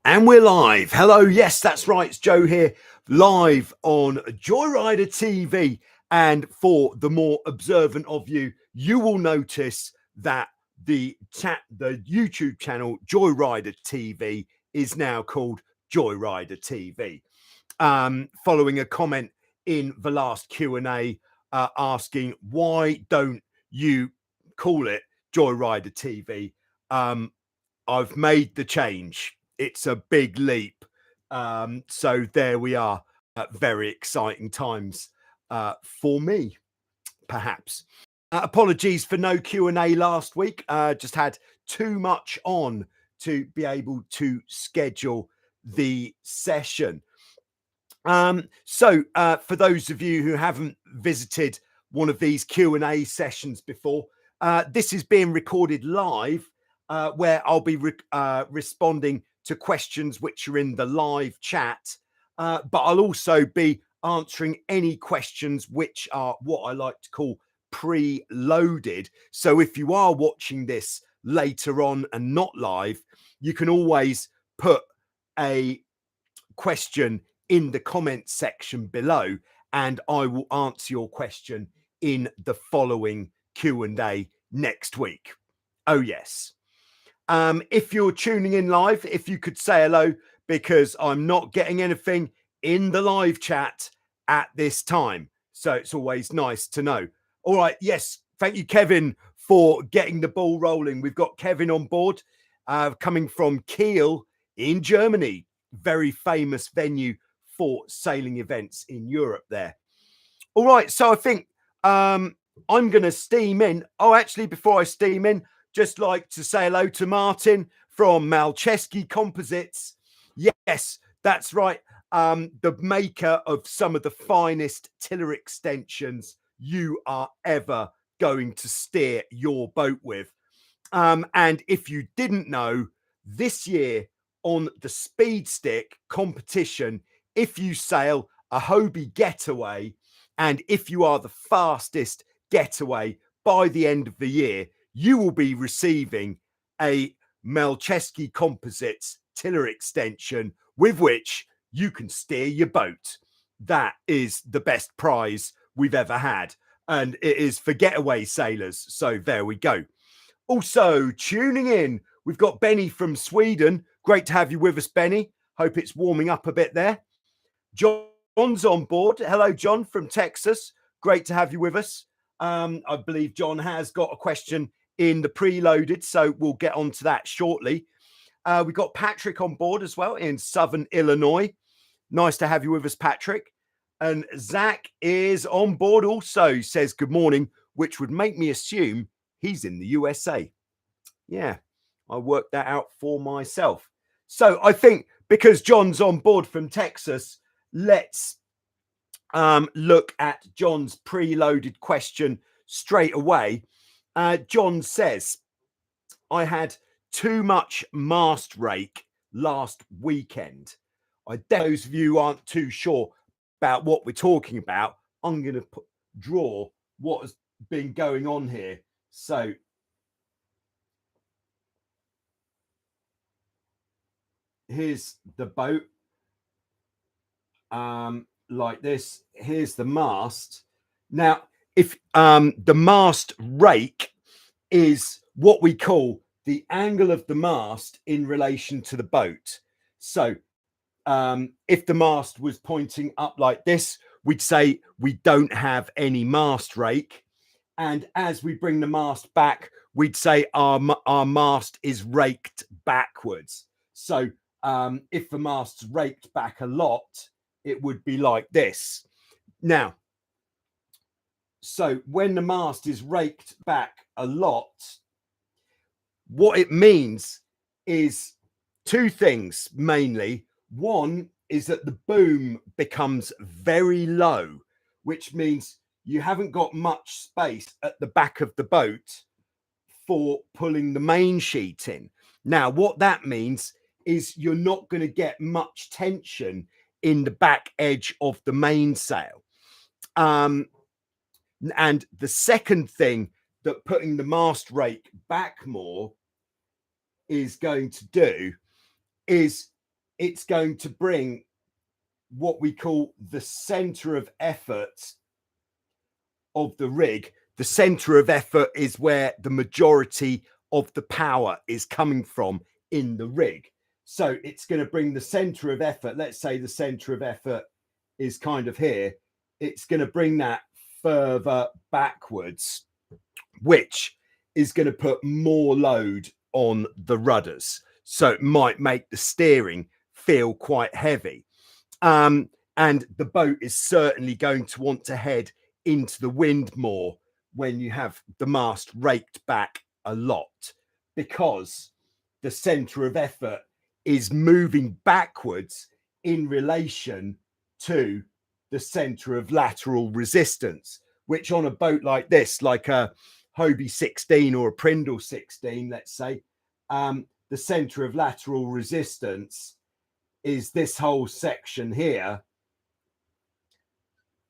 And we're live. Hello. Yes, that's right. It's Joe here, live on Joyrider TV. And for the more observant of you, you will notice that the YouTube channel Joyrider TV is now called Joyrider TV. Following a comment in the last Q&A asking why don't you call it Joyrider TV? I've made the change. It's a big leap. So there we are. Very exciting times for me, perhaps. Apologies for no Q&A last week. Just had too much on to be able to schedule the session. So for those of you who haven't visited one of these Q&A sessions before, this is being recorded live, where I'll be responding to questions which are in the live chat, but I'll also be answering any questions which are what I like to call pre-loaded. So if you are watching this later on and not live, you can always put a question in the comment section below and I will answer your question in the following Q&A next week. Oh yes. If you're tuning in live, if you could say hello, because I'm not getting anything in the live chat at this time. So it's always nice to know. All right. Yes. Thank you, Kevin, for getting the ball rolling. We've got Kevin on board, coming from Kiel in Germany. Very famous venue for sailing events in Europe there. All right. So I think I'm going to steam in. Oh, actually, before I steam in, just like to say hello to Martin from Malcheski Composites. Yes, that's right. The maker of some of the finest tiller extensions you are ever going to steer your boat with. And if you didn't know, this year on the Speed Stick competition, if you sail a Hobie getaway, and if you are the fastest getaway by the end of the year, you will be receiving a Malcheski Composites tiller extension with which you can steer your boat. That is the best prize we've ever had. And it is for getaway sailors. So there we go. Also tuning in, we've got Benny from Sweden. Great to have you with us, Benny. Hope it's warming up a bit there. John's on board. Hello, John from Texas. Great to have you with us. I believe John has got a question in the preloaded, so we'll get on to that shortly. We've got Patrick on board as well in Southern Illinois. Nice to have you with us, Patrick. And Zach is on board also, says good morning, which would make me assume he's in the USA. Yeah, I worked that out for myself. So I think because John's on board from Texas, let's look at John's preloaded question straight away. John says, I had too much mast rake last weekend. Those of you who aren't too sure about what we're talking about, I'm going to draw what has been going on here. So here's the boat, like this. Here's the mast. Now, if the mast rake is what we call the angle of the mast in relation to the boat. So if the mast was pointing up like this, we'd say we don't have any mast rake. And as we bring the mast back, we'd say our mast is raked backwards. So if the mast's raked back a lot, it would be like this. Now, so when the mast is raked back a lot, what it means is two things mainly. One is that the boom becomes very low, which means you haven't got much space at the back of the boat for pulling the main sheet in. Now, what that means is you're not going to get much tension in the back edge of the mainsail. And the second thing that putting the mast rake back more is going to do is it's going to bring what we call the center of effort of the rig. The center of effort is where the majority of the power is coming from in the rig. So it's going to bring the center of effort. Let's say the center of effort is kind of here. It's going to bring that further backwards, which is going to put more load on the rudders. So it might make the steering feel quite heavy. And the boat is certainly going to want to head into the wind more when you have the mast raked back a lot, because the center of effort is moving backwards in relation to the center of lateral resistance, which on a boat like this, like a Hobie 16 or a Prindle 16, let's say, the center of lateral resistance is this whole section here.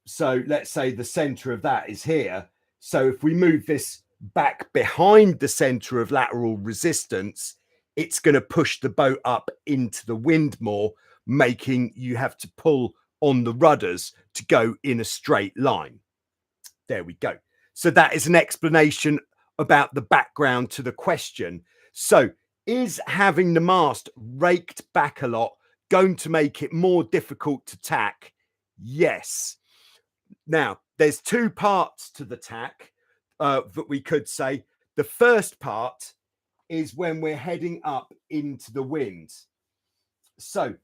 So let's say the center of that is here. So if we move this back behind the center of lateral resistance, it's going to push the boat up into the wind more, making you have to pull on the rudders to go in a straight line. There we go. So that is an explanation about the background to the question. So is having the mast raked back a lot going to make it more difficult to tack? Yes. Now, there's two parts to the tack that we could say. The first part is when we're heading up into the wind. So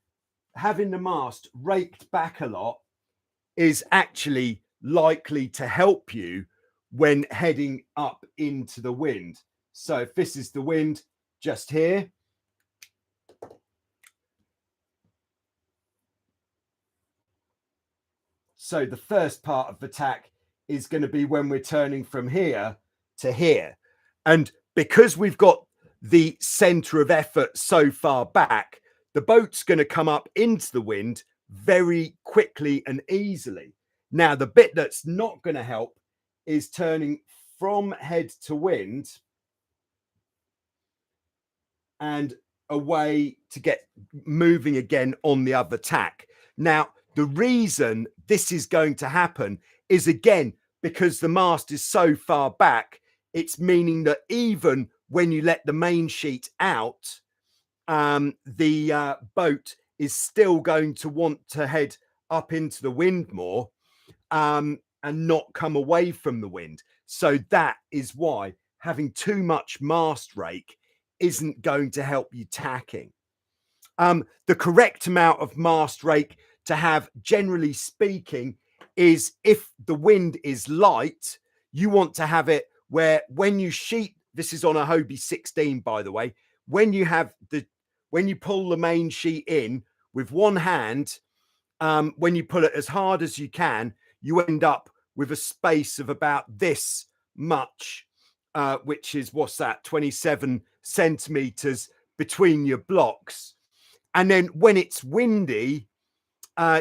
having the mast raked back a lot is actually likely to help you when heading up into the wind. So if this is the wind just here, so the first part of the tack is going to be when we're turning from here to here. And because we've got the center of effort so far back, the boat's going to come up into the wind very quickly and easily. Now, the bit that's not going to help is turning from head to wind and away to get moving again on the other tack. Now, the reason this is going to happen is, again, because the mast is so far back, it's meaning that even when you let the main sheet out, the boat is still going to want to head up into the wind more and not come away from the wind. So that is why having too much mast rake isn't going to help you tacking. The correct amount of mast rake to have, generally speaking, is if the wind is light, you want to have it where when you sheet, this is on a Hobie 16, by the way, when you pull the main sheet in with one hand, when you pull it as hard as you can, you end up with a space of about this much, which is, what's that, 27 centimeters between your blocks. And then when it's windy,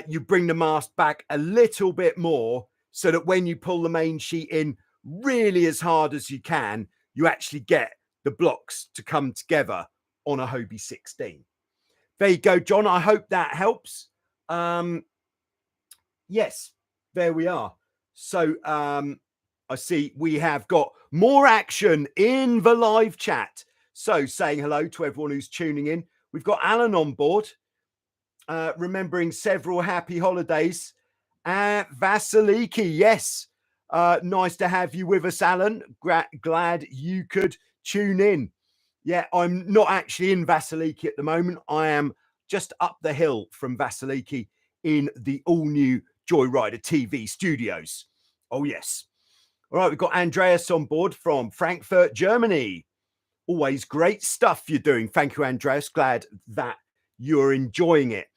you bring the mast back a little bit more so that when you pull the main sheet in really as hard as you can, you actually get the blocks to come together on a Hobie 16. There you go, John. I hope that helps. Yes, there we are. So I see we have got more action in the live chat. So saying hello to everyone who's tuning in. We've got Alan on board, remembering several happy holidays. Vasiliki, yes. Nice to have you with us, Alan. Glad you could tune in. Yeah, I'm not actually in Vasiliki at the moment. I am just up the hill from Vasiliki in the all-new Joyrider TV studios. Oh, yes. All right, we've got Andreas on board from Frankfurt, Germany. Always great stuff you're doing. Thank you, Andreas. Glad that you're enjoying it.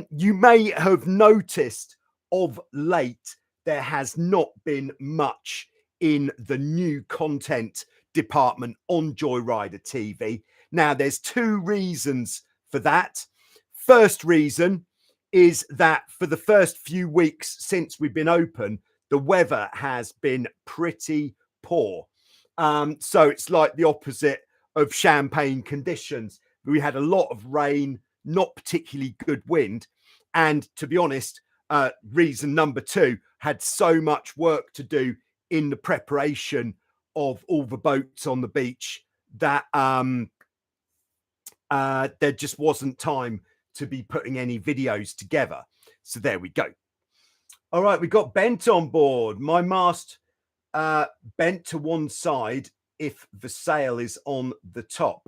You may have noticed of late there has not been much in the new content department on Joyrider TV. Now, there's two reasons for that. First reason is that for the first few weeks since we've been open, the weather has been pretty poor. So it's like the opposite of champagne conditions. We had a lot of rain not particularly good wind. And to be honest, reason number 2, had so much work to do in the preparation of all the boats on the beach that there just wasn't time to be putting any videos together. So there we go. All right, we got Bent on board. My mast bent to one side if the sail is on the top.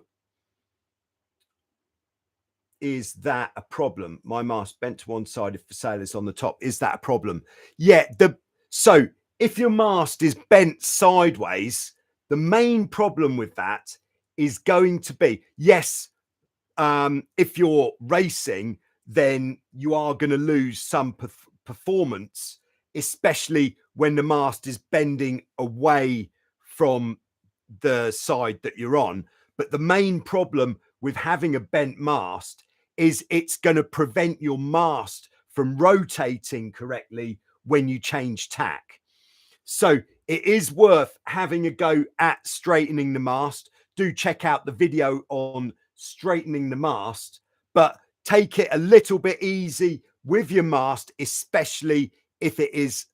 Is that a problem? My mast bent to one side if the sail is on the top. Is that a problem? Yeah. So if your mast is bent sideways, the main problem with that is going to be, yes, if you're racing, then you are going to lose some performance, especially when the mast is bending away from the side that you're on. But the main problem with having a bent mast is it's going to prevent your mast from rotating correctly when you change tack. So it is worth having a go at straightening the mast. Do check out the video on straightening the mast, but take it a little bit easy with your mast, especially if it is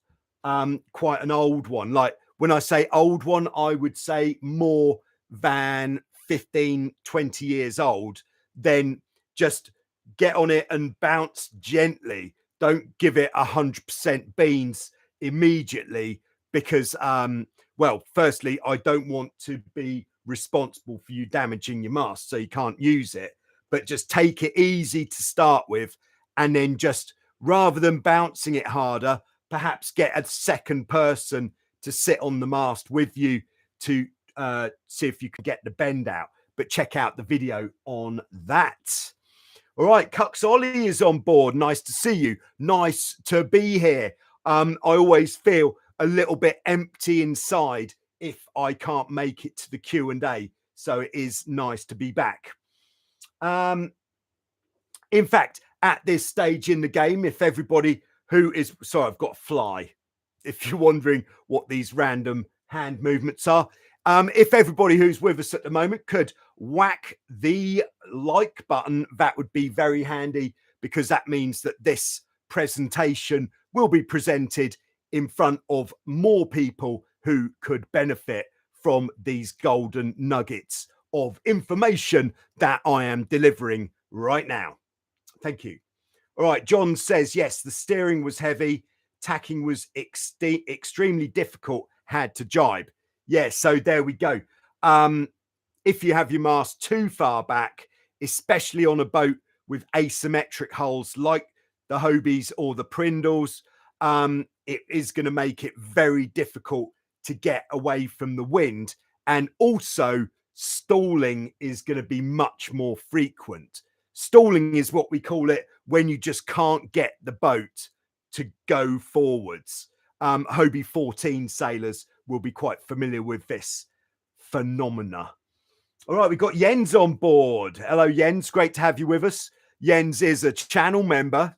quite an old one. Like when I say old one, I would say more than 15, 20 years old. Then just get on it and bounce gently. Don't give it 100% beans immediately, because well, firstly, I don't want to be responsible for you damaging your mast, so you can't use it. But just take it easy to start with, and then just, rather than bouncing it harder, perhaps get a second person to sit on the mast with you to see if you can get the bend out. But check out the video on that. All right, Cucks Ollie is on board. Nice to see you. Nice to be here. I always feel a little bit empty inside if I can't make it to the Q&A. So it is nice to be back. In fact, at this stage in the game, if everybody who is... Sorry, I've got a fly. If you're wondering what these random hand movements are. If everybody who's with us at the moment could whack the like button, that would be very handy, because that means that this presentation will be presented in front of more people who could benefit from these golden nuggets of information that I am delivering right now. Thank you. All right, John says, yes, the steering was heavy. Tacking was extremely difficult, had to jibe. Yeah, so there we go. If you have your mast too far back, especially on a boat with asymmetric hulls like the Hobies or the Prindles, it is going to make it very difficult to get away from the wind. And also, stalling is going to be much more frequent. Stalling is what we call it when you just can't get the boat to go forwards. Hobie 14 sailors will be quite familiar with this phenomena. All right, we've got Jens on board. Hello, Jens. Great to have you with us. Jens is a channel member.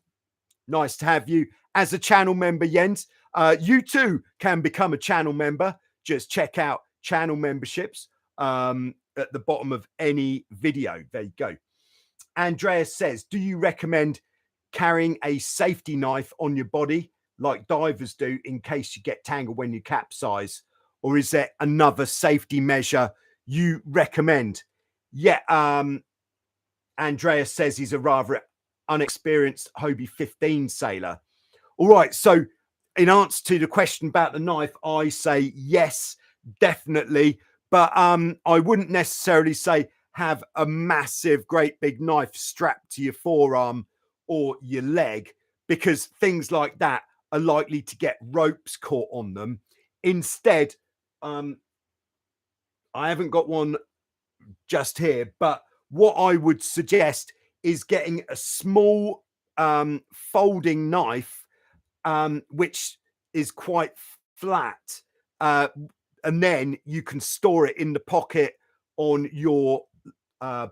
Nice to have you as a channel member, Jens. You too can become a channel member. Just check out channel memberships at the bottom of any video. There you go. Andreas says, do you recommend carrying a safety knife on your body like divers do in case you get tangled when you capsize? Or is there another safety measure you recommend? Yeah, Andreas says he's a rather unexperienced Hobie 15 sailor. All right, so in answer to the question about the knife, I say yes, definitely. But I wouldn't necessarily say have a massive, great big knife strapped to your forearm or your leg, because things like that are likely to get ropes caught on them. Instead, I haven't got one just here, but what I would suggest is getting a small folding knife, which is quite flat, and then you can store it in the pocket on your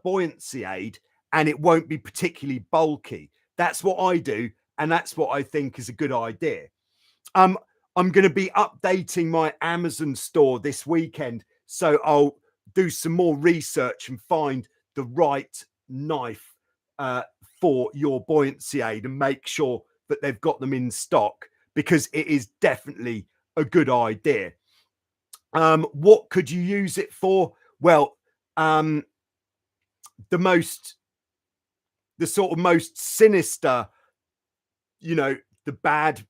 buoyancy aid, and it won't be particularly bulky. That's what I do, and that's what I think is a good idea. I'm going to be updating my Amazon store this weekend, so I'll do some more research and find the right knife for your buoyancy aid and make sure that they've got them in stock, because it is definitely a good idea. What could you use it for? Well, the sort of most sinister, the bad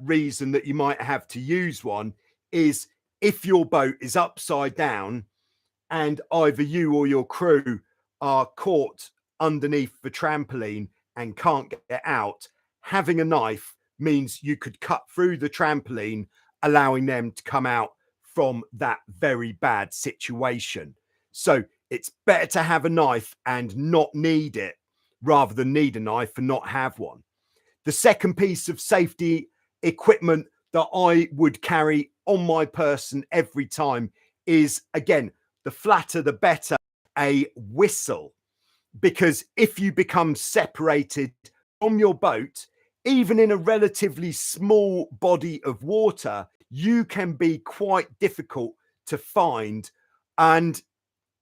reason that you might have to use one is if your boat is upside down and either you or your crew are caught underneath the trampoline and can't get out. Having a knife means you could cut through the trampoline, allowing them to come out from that very bad situation. So it's better to have a knife and not need it rather than need a knife and not have one. The second piece of safety equipment that I would carry on my person every time is, again, the flatter the better, a whistle. Because if you become separated from your boat, even in a relatively small body of water, you can be quite difficult to find. And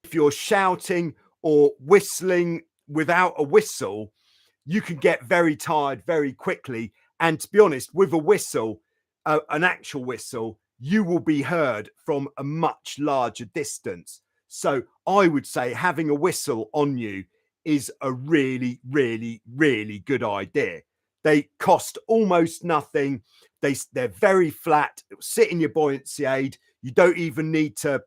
if you're shouting or whistling without a whistle, you can get very tired very quickly. And to be honest, with a whistle, an actual whistle, you will be heard from a much larger distance. So I would say having a whistle on you is a really, really, really good idea. They cost almost nothing. They're very flat. It'll sit in your buoyancy aid. You don't even need to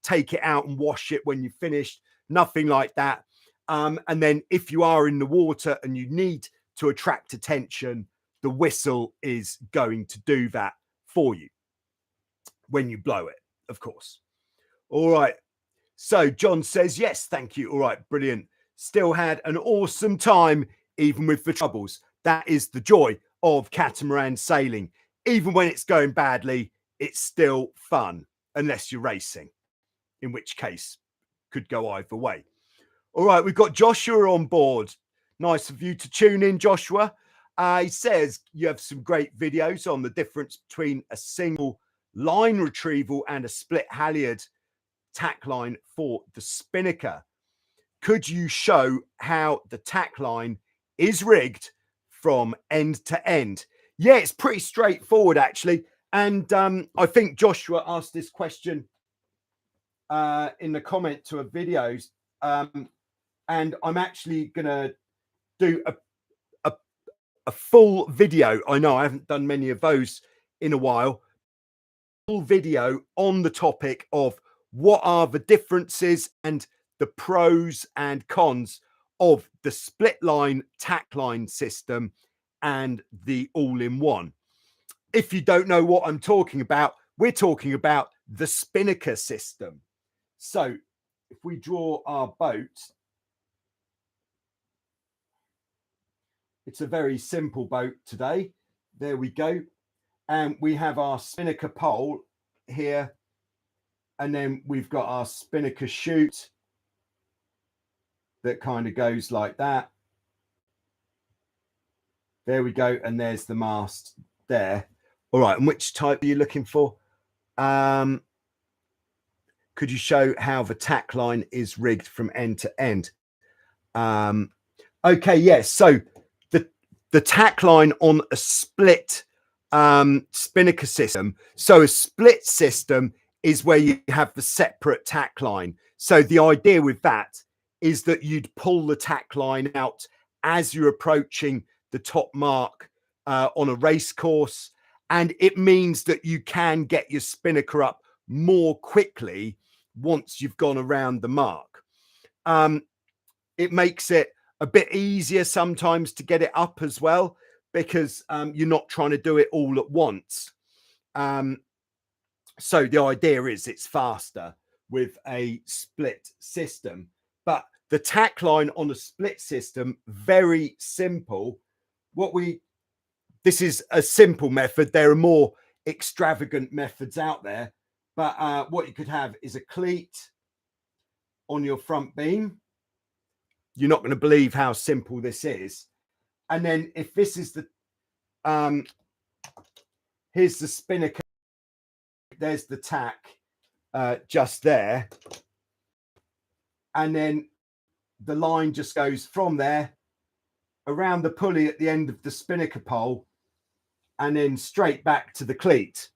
take it out and wash it when you're finished. Nothing like that. And then if you are in the water and you need to attract attention, the whistle is going to do that for you when you blow it, of course. All right. So John says, yes, thank you. All right, brilliant. Still had an awesome time, even with the troubles. That is the joy of catamaran sailing. Even when it's going badly, it's still fun, unless you're racing, in which case could go either way. All right, we've got Joshua on board. Nice of you to tune in, Joshua. He says you have some great videos on the difference between a single line retrieval and a split halyard tack line for the spinnaker. Could you show how the tack line is rigged from end to end? Yeah, it's pretty straightforward, actually. And I think Joshua asked this question in the comment to a video. And I'm actually going to do a full video. I know I haven't done many of those in a while. Full video on the topic of what are the differences and the pros and cons of the split line tack line system and the all-in-one. If you don't know what I'm talking about, we're talking about the spinnaker system. So if we draw our boat, it's a very simple boat today. There we go. And we have our spinnaker pole here. And then we've got our spinnaker chute that kind of goes like that. There we go. And there's the mast there. All right. And which type are you looking for? Could you show how the tack line is rigged from end to end? Okay. Yes. So the tack line on a split spinnaker system. So a split system is where you have the separate tack line. So the idea with that is that you'd pull the tack line out as you're approaching the top mark on a race course. And it means that you can get your spinnaker up more quickly once you've gone around the mark. It makes it a bit easier sometimes to get it up as well, because you're not trying to do it all at once. So the idea is it's faster with a split system. But the tack line on a split system, very simple. This is a simple method. There are more extravagant methods out there. But what you could have is a cleat on your front beam. You're not going to believe how simple this is. And then if this is the, here's the spinnaker, there's the tack just there. And then the line just goes from there around the pulley at the end of the spinnaker pole, and then straight back to the cleat.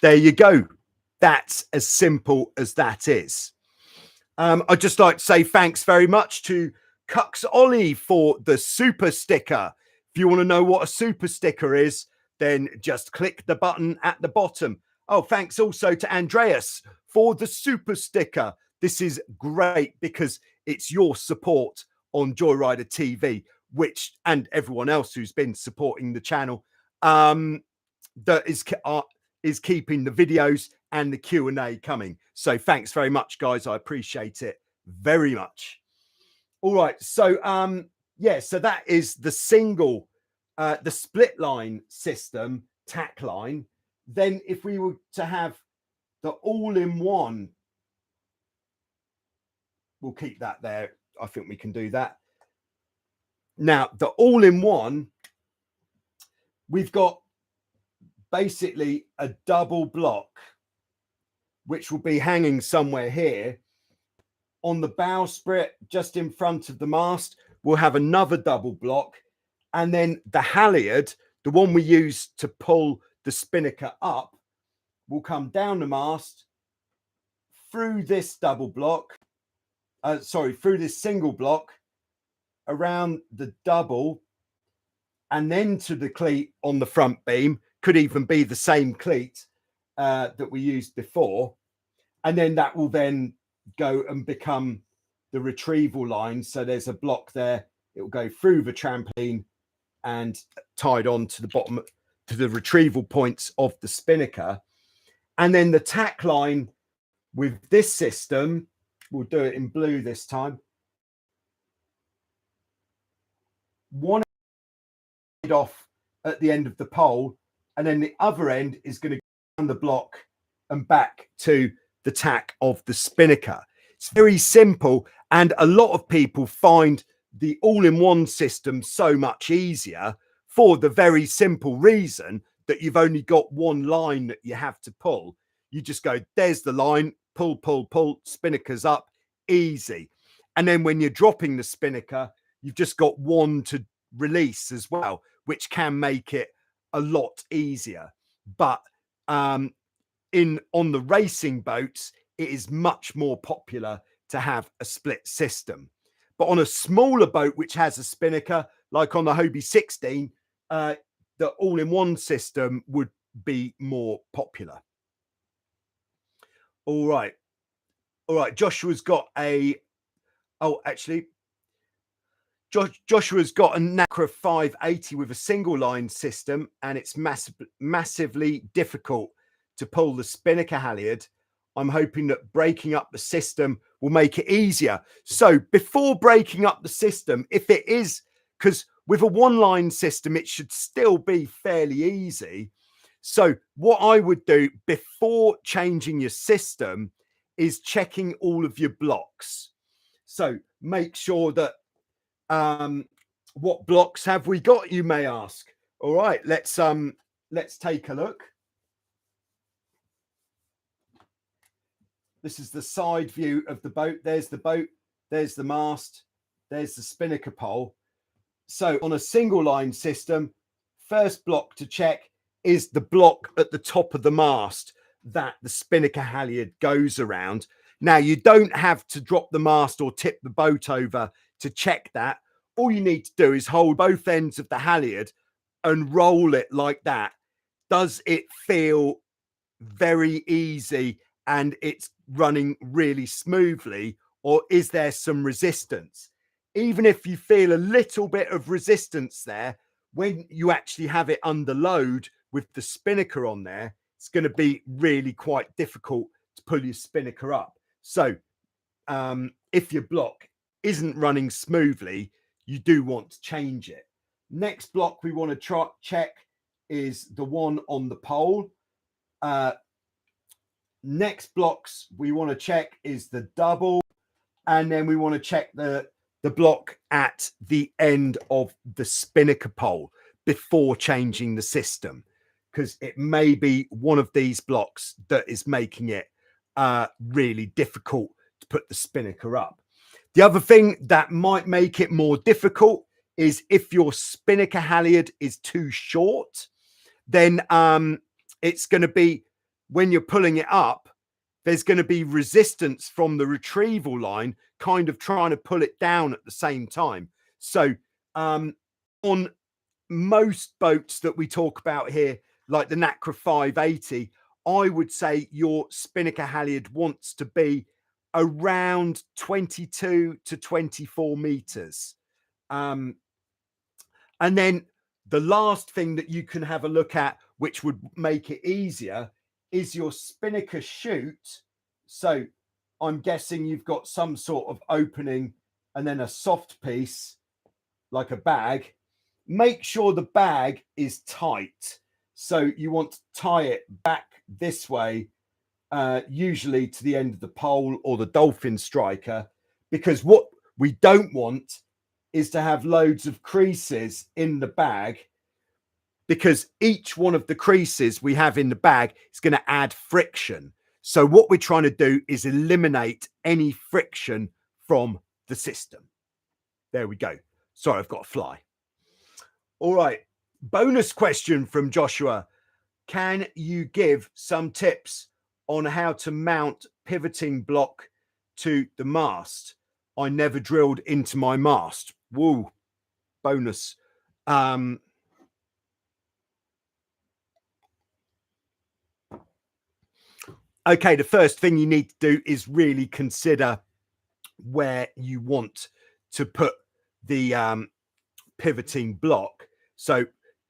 There you go. That's as simple as that is. I'd just like to say thanks very much to Cux Ollie for the super sticker. If you want to know what a super sticker is, then just click the button at the bottom. Oh, thanks also to Andreas for the super sticker. This is great because it's your support on Joyrider TV, which, and everyone else who's been supporting the channel, that is keeping the videos and the Q&A coming. So thanks very much, guys. I appreciate it very much. All right. So, yeah, so that is the single, the split line system, tack line. Then if we were to have the all-in-one, we'll keep that there. I think we can do that. Now, the all-in-one, we've got basically a double block, which will be hanging somewhere here. On the bowsprit, just in front of the mast, we'll have another double block. And then the halyard, the one we use to pull the spinnaker up, will come down the mast through this double block, through this single block, around the double, and then to the cleat on the front beam. Could even be the same cleat that we used before. And then that will then go and become the retrieval line. So there's a block there. It will go through the trampoline and tied on to the bottom, to the retrieval points of the spinnaker. And then the tack line with this system, we'll do it in blue this time. One end off at the end of the pole, and then the other end is going to go down the block and back to the tack of the spinnaker. It's very simple, and a lot of people find the all-in-one system so much easier for the very simple reason that you've only got one line that you have to pull. You just go, there's the line, pull, pull, pull, spinnaker's up, easy. And then when you're dropping the spinnaker, you've just got one to release as well, which can make it a lot easier. But on the racing boats, it is much more popular to have a split system. But on a smaller boat which has a spinnaker, like on the Hobie 16, the all-in-one system would be more popular. All right. Joshua's got a, Joshua's got a Nacra 580 with a single line system, and it's massively difficult to pull the spinnaker halyard. I'm hoping that breaking up the system will make it easier. So before breaking up the system, if it is, because with a one line system, it should still be fairly easy. So what I would do before changing your system is checking all of your blocks. So make sure that, what blocks have we got, you may ask. All right, let's take a look. This is the side view of the boat. There's the boat, there's the mast, there's the spinnaker pole. So on a single line system, first block to check is the block at the top of the mast that the spinnaker halyard goes around. Now, you don't have to drop the mast or tip the boat over to check that. All you need to do is hold both ends of the halyard and roll it like that. Does it feel very easy and it's running really smoothly, or is there some resistance? Even if you feel a little bit of resistance there, when you actually have it under load with the spinnaker on there, it's going to be really quite difficult to pull your spinnaker up. So if your block isn't running smoothly, you do want to change it. Next block we want to check is the one on the pole. Next blocks we want to check is the double, and then we want to check the block at the end of the spinnaker pole before changing the system, because it may be one of these blocks that is making it really difficult to put the spinnaker up. The other thing that might make it more difficult is if your spinnaker halyard is too short, then it's going to be, when you're pulling it up, there's going to be resistance from the retrieval line kind of trying to pull it down at the same time. So on most boats that we talk about here, like the Nacra 580, I would say your spinnaker halyard wants to be around 22 to 24 meters. And then the last thing that you can have a look at, which would make it easier, is your spinnaker chute. So I'm guessing you've got some sort of opening and then a soft piece like a bag. Make sure the bag is tight. So you want to tie it back this way, usually to the end of the pole or the dolphin striker, because what we don't want is to have loads of creases in the bag, because each one of the creases we have in the bag is going to add friction. So what we're trying to do is eliminate any friction from the system. There we go. Sorry, I've got a fly. All right. Bonus question from Joshua. Can you give some tips on how to mount pivoting block to the mast? I never drilled into my mast. Woo. Bonus. Okay, the first thing you need to do is really consider where you want to put the pivoting block. So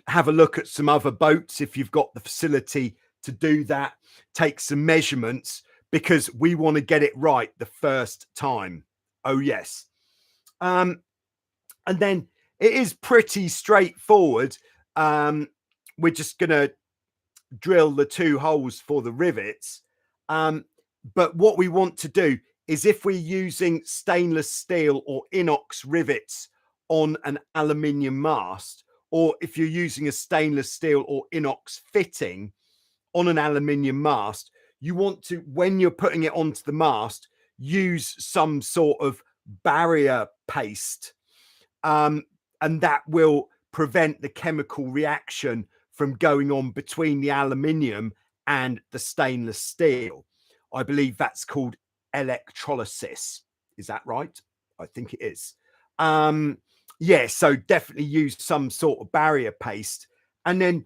have a look at some other boats if you've got the facility to do that. Take some measurements, because we want to get it right the first time. Oh yes. And then it is pretty straightforward. We're just going to drill the 2 holes for the rivets. But what we want to do is, if we're using stainless steel or inox rivets on an aluminium mast, or if you're using a stainless steel or inox fitting on an aluminium mast, you want to, when you're putting it onto the mast, use some sort of barrier paste. And that will prevent the chemical reaction from going on between the aluminium and the stainless steel. I believe that's called electrolysis. Is that right? I think it is. Yeah, so definitely use some sort of barrier paste. And then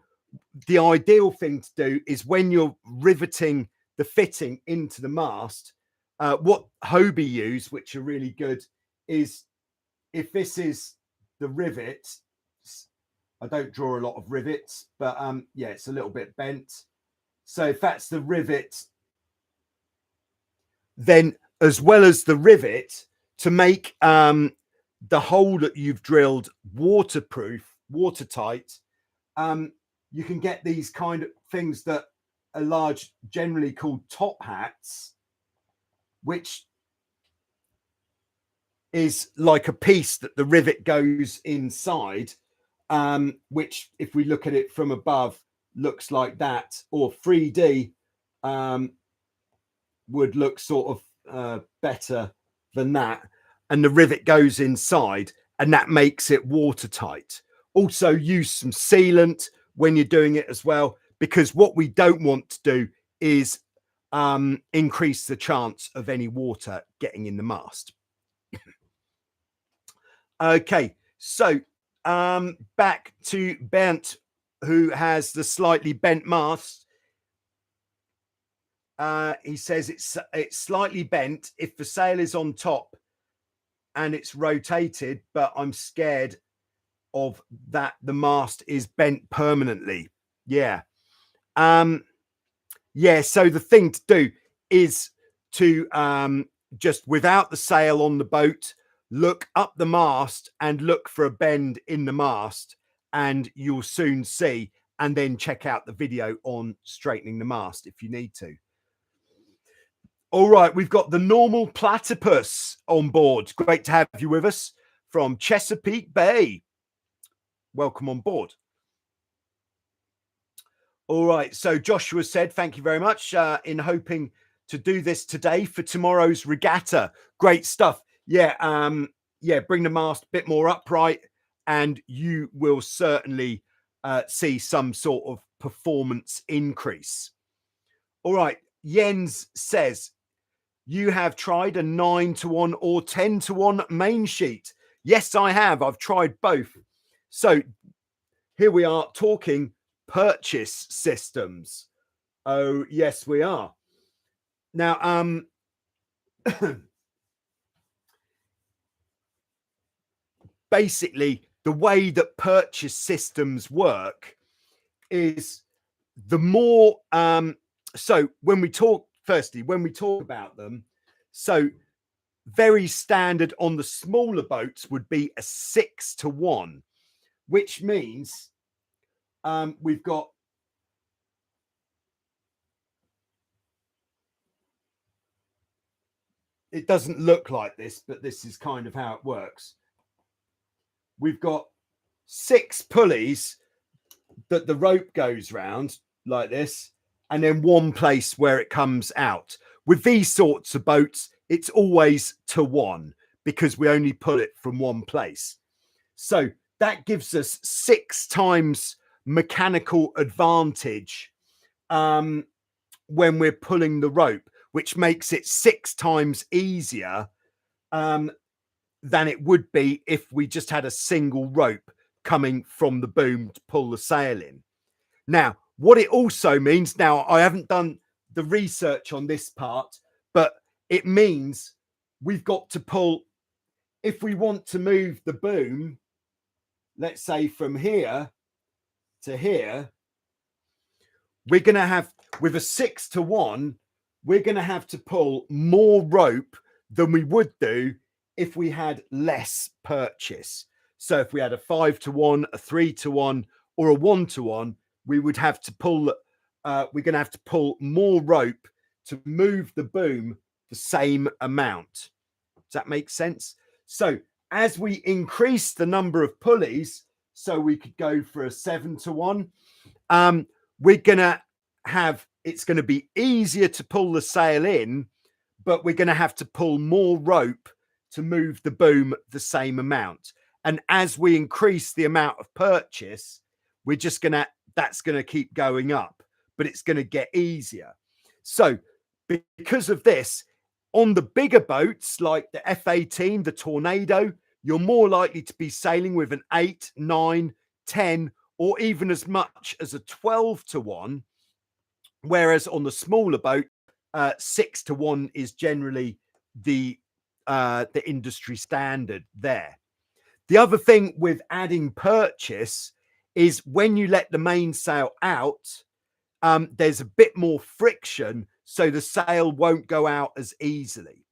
the ideal thing to do is, when you're riveting the fitting into the mast, what Hobie use, which are really good, is, if this is the rivet, I don't draw a lot of rivets, but yeah, it's a little bit bent. So if that's the rivet, then as well as the rivet, to make the hole that you've drilled waterproof, watertight, you can get these kind of things that are large, generally called top hats, which is like a piece that the rivet goes inside, which, if we look at it from above, looks like that, or 3D would look sort of better than that. And the rivet goes inside, and that makes it watertight. Also use some sealant when you're doing it as well, because what we don't want to do is increase the chance of any water getting in the mast. Okay, so back to Bernd, who has the slightly bent mast. He says it's slightly bent if the sail is on top and it's rotated, but I'm scared of that the mast is bent permanently. Yeah. Yeah, so the thing to do is to just, without the sail on the boat, look up the mast and look for a bend in the mast, and you'll soon see, and then check out the video on straightening the mast if you need to. All right, we've got the normal platypus on board. Great to have you with us from Chesapeake Bay. Welcome on board. All right, so Joshua said, thank you very much, in hoping to do this today for tomorrow's regatta. Great stuff. Yeah, yeah, bring the mast a bit more upright. and you will certainly see some sort of performance increase. All right, Jens says, you have tried a 9-to-1 or 10-to-1 main sheet. Yes, I have. I've tried both. So here we are talking purchase systems. Oh, yes, we are. Now, basically, the way that purchase systems work is the more, so when we talk about them, so very standard on the smaller boats would be a 6-to-1, which means we've got it doesn't look like this, but this is kind of how it works. We've got 6 pulleys that the rope goes round like this, and then one place where it comes out. With these sorts of boats, it's always to 1 because we only pull it from one place. So that gives us 6 times mechanical advantage when we're pulling the rope, which makes it 6 times easier than it would be if we just had a single rope coming from the boom to pull the sail in. Now, what it also means, now I haven't done the research on this part, but it means we've got to pull, if we want to move the boom, let's say from here to here, we're going to have, with a 6-to-1, we're going to have to pull more rope than we would do if we had less purchase. So if we had a 5-to-1, a 3-to-1, or a 1-to-1, we would have to pull, we're going to have to pull more rope to move the boom the same amount. Does that make sense? So as we increase the number of pulleys, so we could go for a 7-to-1, we're going to have, it's going to be easier to pull the sail in, but we're going to have to pull more rope to move the boom the same amount. And as we increase the amount of purchase, we're just going to, that's going to keep going up, but it's going to get easier. So because of this, on the bigger boats like the F-18, the Tornado, you're more likely to be sailing with an 8, 9, 10, or even as much as a 12-to-1. Whereas on the smaller boat, 6-to-1 is generally the industry standard there. The other thing with adding purchase is when you let the mainsail out, there's a bit more friction, so the sail won't go out as easily.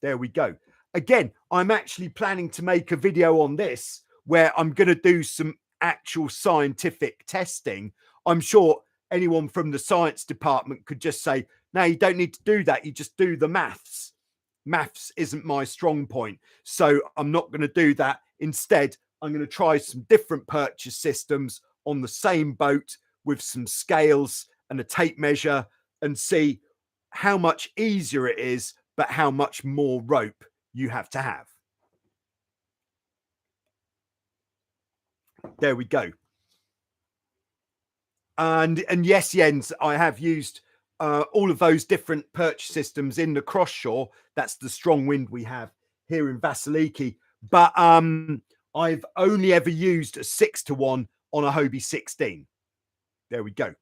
There we go. Again, I'm actually planning to make a video on this where I'm going to do some actual scientific testing. I'm sure anyone from the science department could just say, no, you don't need to do that. You just do the maths. Maths isn't my strong point, so I'm not going to do that. Instead, I'm going to try some different purchase systems on the same boat with some scales and a tape measure and see how much easier it is, but how much more rope you have to have. There we go. And yes, Jens, I have used all of those different purchase systems in the cross shore. That's the strong wind we have here in Vasiliki. But I've only ever used a 6-to-1 on a Hobie 16. There we go.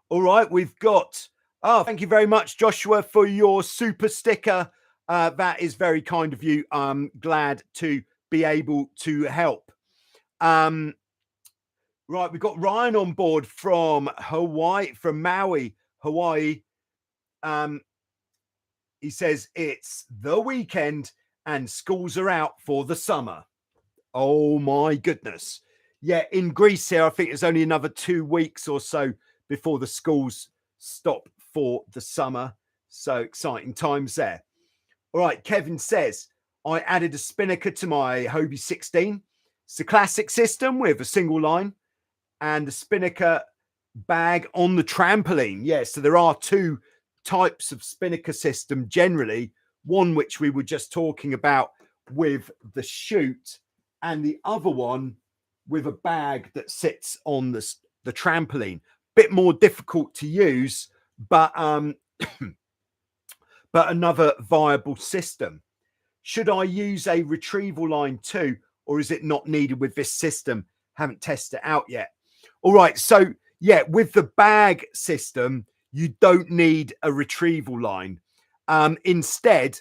All right, we've got, thank you very much, Joshua, for your super sticker. That is very kind of you. I'm glad to be able to help. Right, we've got Ryan on board from Hawaii, from Maui, Hawaii. He says it's the weekend and schools are out for the summer. Oh my goodness. Yeah, in Greece here, I think it's only another 2 weeks or so before the schools stop for the summer. So exciting times there. All right, Kevin says, I added a spinnaker to my Hobie 16. It's a classic system with a single line and the spinnaker bag on the trampoline. Yeah, so there are 2 types of spinnaker system generally. One which we were just talking about with the chute, and the other one with a bag that sits on the trampoline. Bit more difficult to use, but but another viable system. Should I use a retrieval line too, or is it not needed with this system? Haven't tested it out yet. All right, so yeah, with the bag system, you don't need a retrieval line. Instead,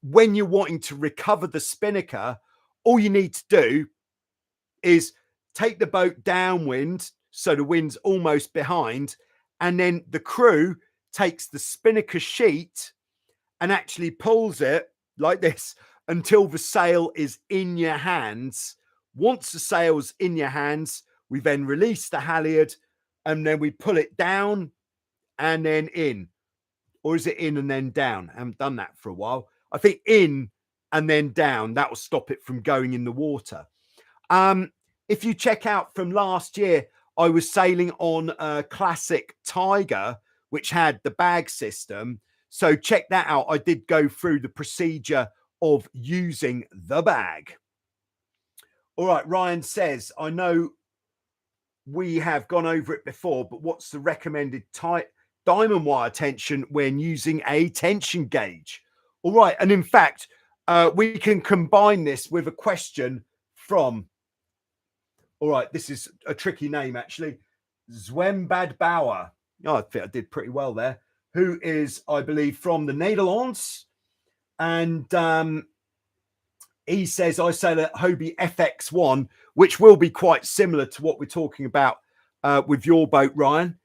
when you're wanting to recover the spinnaker, all you need to do is take the boat downwind, so the wind's almost behind, and then the crew takes the spinnaker sheet and actually pulls it like this until the sail is in your hands. Once the sail's in your hands, we then release the halyard and then we pull it down and then in. Or is it in and then down? I haven't done that for a while. I think in and then down. That will stop it from going in the water. If you check out from last year, I was sailing on a classic Tiger, which had the bag system. So check that out. I did go through the procedure of using the bag. All right, Ryan says, I know we have gone over it before, but what's the recommended diamond wire tension when using a tension gauge? All right, and in fact, we can combine this with a question from, all right, this is a tricky name actually, Zwembadbauer. Oh, I think I did pretty well there. Who is, I believe, from the Netherlands. And he says, I sail a Hobie FX1, which will be quite similar to what we're talking about with your boat, Ryan.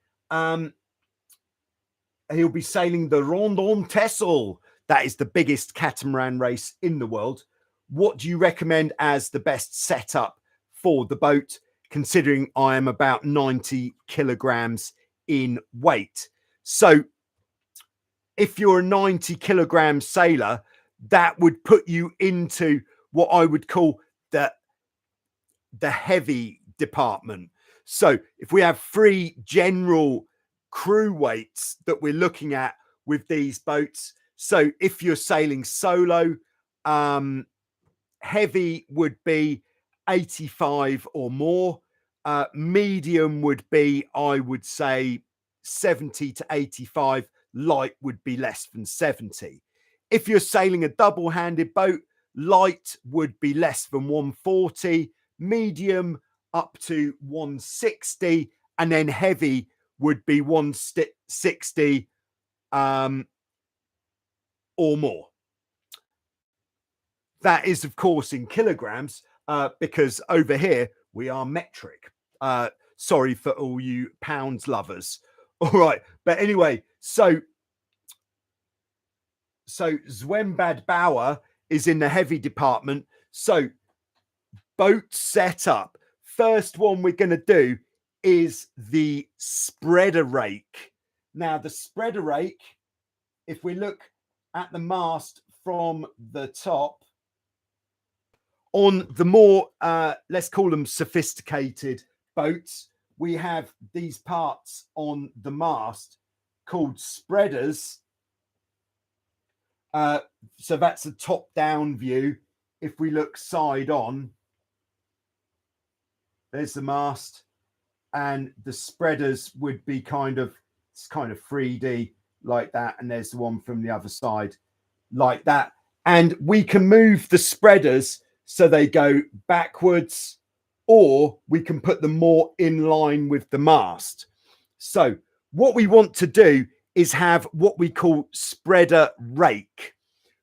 He'll be sailing the Rondon Texel. That is the biggest catamaran race in the world. What do you recommend as the best setup for the boat, considering I am about 90 kilograms in weight? So if you're a 90 kilogram sailor, that would put you into what I would call the heavy department. So if we have 3 general crew weights that we're looking at with these boats, so if you're sailing solo, heavy would be 85 or more. Medium would be, I would say, 70 to 85. Light would be less than 70. If you're sailing a double-handed boat, light would be less than 140, medium up to 160, and then heavy would be 160 or more. That is, of course, in kilograms, because over here we are metric. Sorry for all you pounds lovers. All right, but anyway, so Zwembadbauer is in the heavy department. So boat setup. First one we're going to do is the spreader rake. Now, the spreader rake, if we look at the mast from the top, on the more, let's call them sophisticated boats, we have these parts on the mast called spreaders. So that's a top-down view. If we look side on, there's the mast, and the spreaders would be kind of 3D like that, and there's the one from the other side like that. And we can move the spreaders so they go backwards, or we can put them more in line with the mast. So what we want to do is have what we call spreader rake,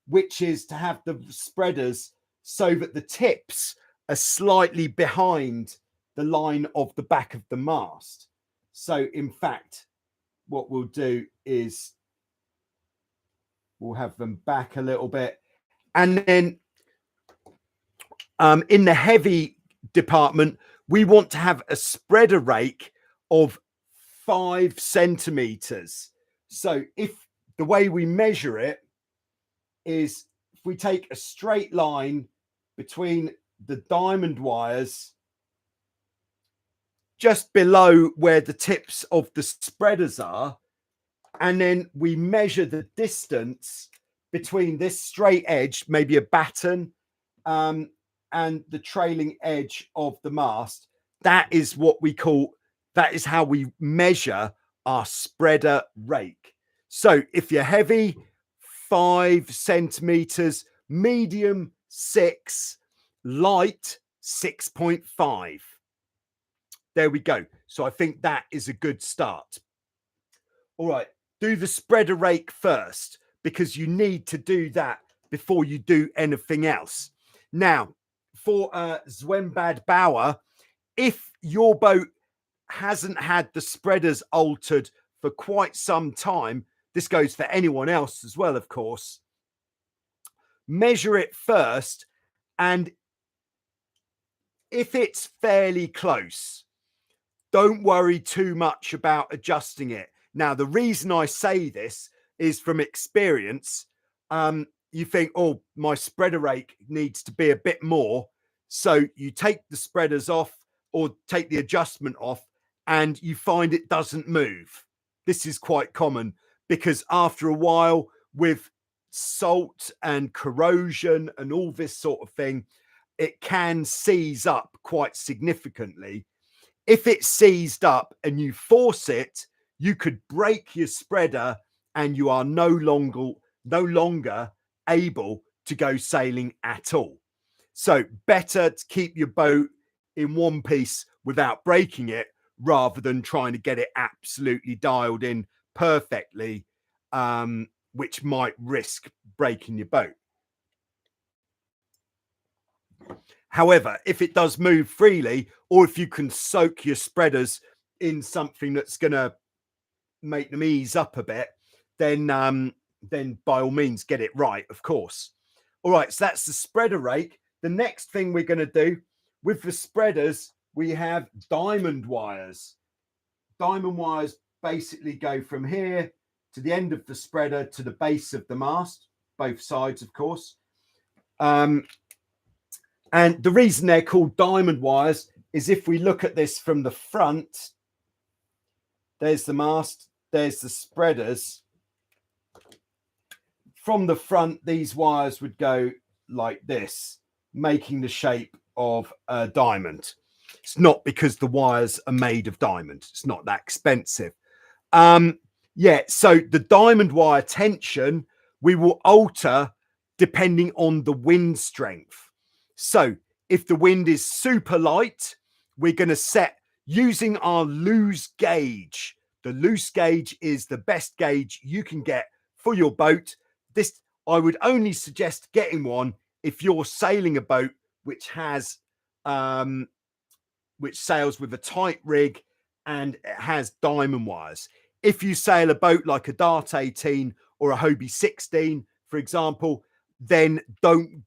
which is to have the spreaders so that the tips are slightly behind the line of the back of the mast. So in fact, what we'll do is we'll have them back a little bit. And then in the heavy department, we want to have a spreader rake of 5 centimeters. So if the way we measure it is, if we take a straight line between the diamond wires just below where the tips of the spreaders are, and then we measure the distance between this straight edge, maybe a batten, and the trailing edge of the mast, that is what we call, that is how we measure our spreader rake. So if you're heavy, 5 centimeters, medium 6, light 6.5. There we go. So I think that is a good start. All right, do the spreader rake first, because you need to do that before you do anything else. Now, for Zwembad Bauer, if your boat hasn't had the spreaders altered for quite some time, this goes for anyone else as well, of course, measure it first, and if it's fairly close, don't worry too much about adjusting it. Now, the reason I say this is from experience. You think, oh, my spreader rake needs to be a bit more. So you take the spreaders off or take the adjustment off and you find it doesn't move. This is quite common because after a while, with salt and corrosion and all this sort of thing, it can seize up quite significantly. If it's seized up and you force it, you could break your spreader and you are no longer able to go sailing at all. So better to keep your boat in one piece without breaking it rather than trying to get it absolutely dialed in perfectly, which might risk breaking your boat. However, if it does move freely, or if you can soak your spreaders in something that's going to make them ease up a bit, then by all means get it right, of course. All right, so that's the spreader rake. The next thing we're going to do with the spreaders, we have diamond wires. Diamond wires basically go from here to the end of the spreader to the base of the mast, both sides, of course. And the reason they're called diamond wires is if we look at this from the front, there's the mast, there's the spreaders. From the front, these wires would go like this, making the shape of a diamond. It's not because the wires are made of diamond. It's not that expensive. Yeah, so the diamond wire tension, we will alter depending on the wind strength. So if the wind is super light, we're going to set using our loose gauge. The loose gauge is the best gauge you can get for your boat. This, I would only suggest getting one if you're sailing a boat which has which sails with a tight rig and it has diamond wires. If you sail a boat like a Dart 18 or a Hobie 16, for example, then don't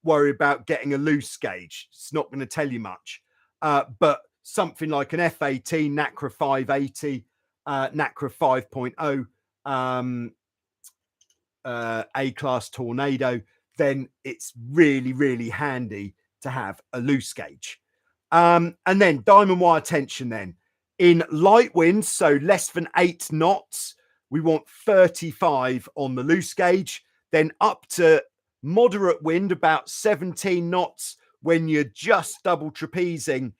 worry about getting a loose gauge. It's not going to tell you much. But something like an F18, NACRA 580, NACRA 5.0, A-class Tornado, then it's really, really handy to have a loose gauge. And then diamond wire tension then. In light winds, so less than 8 knots, we want 35 on the loose gauge. Then up to moderate wind, about 17 knots when you're just double trapezing,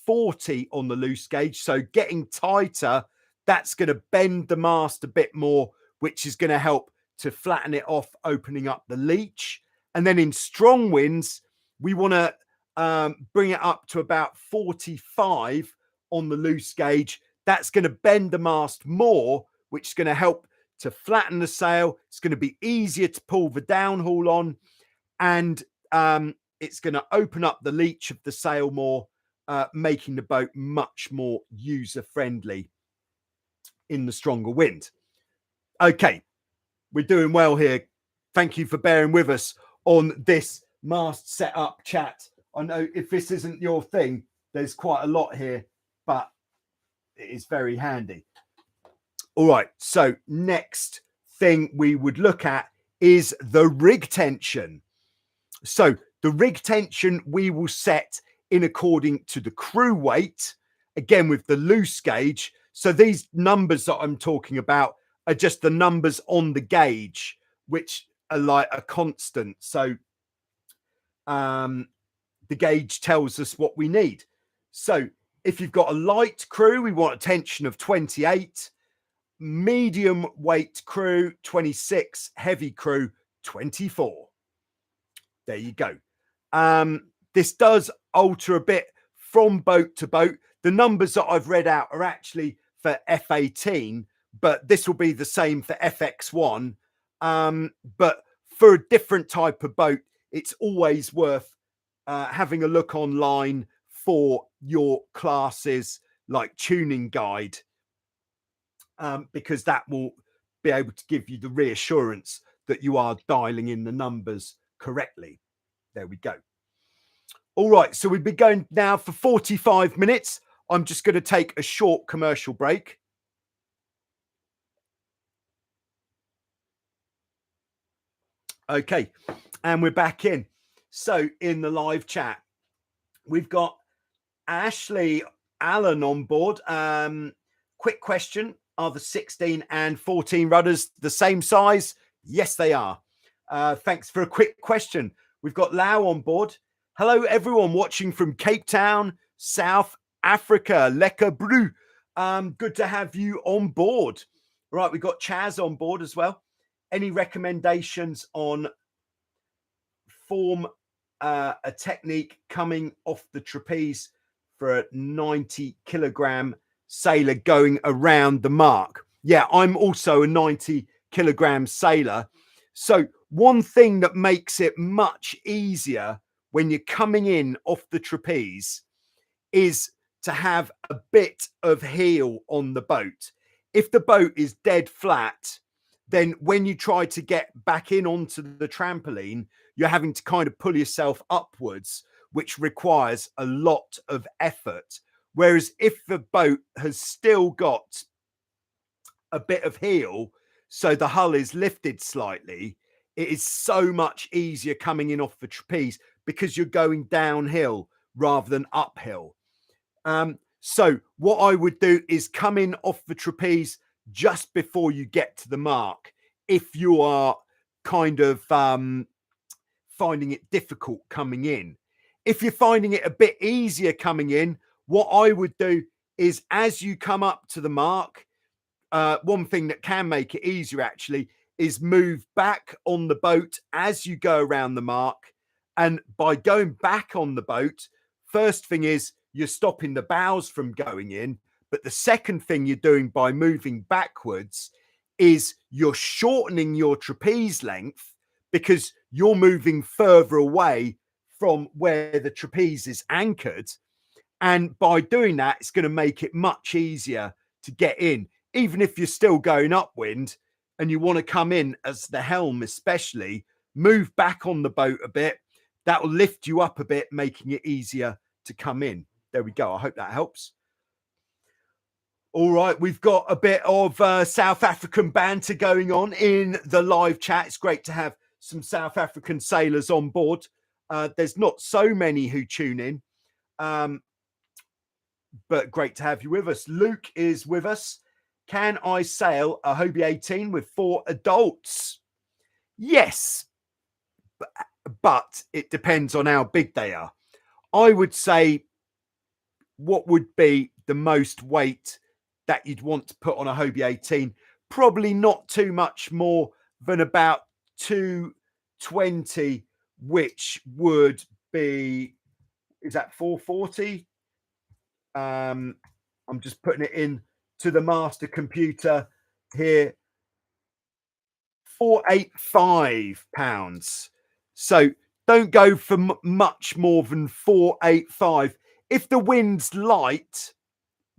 40 on the loose gauge. So getting tighter, that's going to bend the mast a bit more, which is going to help to flatten it off, opening up the leach. And then in strong winds, we want to bring it up to about 45 on the loose gauge. That's going to bend the mast more, which is going to help to flatten the sail. It's going to be easier to pull the downhaul on, and it's going to open up the leach of the sail more, making the boat much more user-friendly in the stronger wind. Okay, we're doing well here. Thank you for bearing with us on this mast setup chat. I know if this isn't your thing, there's quite a lot here, but it is very handy. All right, so next thing we would look at is the rig tension. So the rig tension we will set in according to the crew weight, again with the loose gauge. So these numbers that I'm talking about are just the numbers on the gauge, which are like a constant. So the gauge tells us what we need. So if you've got a light crew, we want a tension of 28, medium weight crew 26, heavy crew 24. There you go. This does alter a bit from boat to boat. The numbers that I've read out are actually for F18, but this will be the same for FX1. But for a different type of boat, it's always worth having a look online for your classes like tuning guide, because that will be able to give you the reassurance that you are dialing in the numbers correctly. There we go. All right, so we've been going now for 45 minutes. I'm just going to take a short commercial break. Okay, and we're back in. So in the live chat, we've got Ashley Allen on board. Quick question. Are the 16 and 14 rudders the same size? Yes, they are. Thanks for a quick question. We've got Lau on board. Hello, everyone watching from Cape Town, South Africa. Lekker brew. Good to have you on board. Right, we've got Chaz on board as well. Any recommendations on form a technique coming off the trapeze for a 90 kilogram sailor going around the mark? Yeah, I'm also a 90 kilogram sailor. So one thing that makes it much easier when you're coming in off the trapeze is to have a bit of heel on the boat. If the boat is dead flat, then when you try to get back in onto the trampoline, you're having to kind of pull yourself upwards, which requires a lot of effort. Whereas if the boat has still got a bit of heel, so the hull is lifted slightly, it is so much easier coming in off the trapeze because you're going downhill rather than uphill. So what I would do is come in off the trapeze just before you get to the mark if you are kind of finding it difficult coming in. If you're finding it a bit easier coming in, what I would do is as you come up to the mark, one thing that can make it easier actually is move back on the boat as you go around the mark. And by going back on the boat, first thing is you're stopping the bows from going in. But the second thing you're doing by moving backwards is you're shortening your trapeze length because you're moving further away from where the trapeze is anchored. And by doing that, it's going to make it much easier to get in, even if you're still going upwind and you want to come in as the helm, especially move back on the boat a bit. That will lift you up a bit, making it easier to come in. There we go. I hope that helps. All right, we've got a bit of South African banter going on in the live chat. It's great to have some South African sailors on board. There's not so many who tune in, but great to have you with us. Luke is with us. Can I sail a Hobie 18 with 4 adults? Yes, but it depends on how big they are. I would say what would be the most weight that you'd want to put on a Hobie 18? Probably not too much more than about 220, which would be, is that 440? I'm just putting it in to the master computer here. 485 pounds. So don't go for much more than 485. If the wind's light,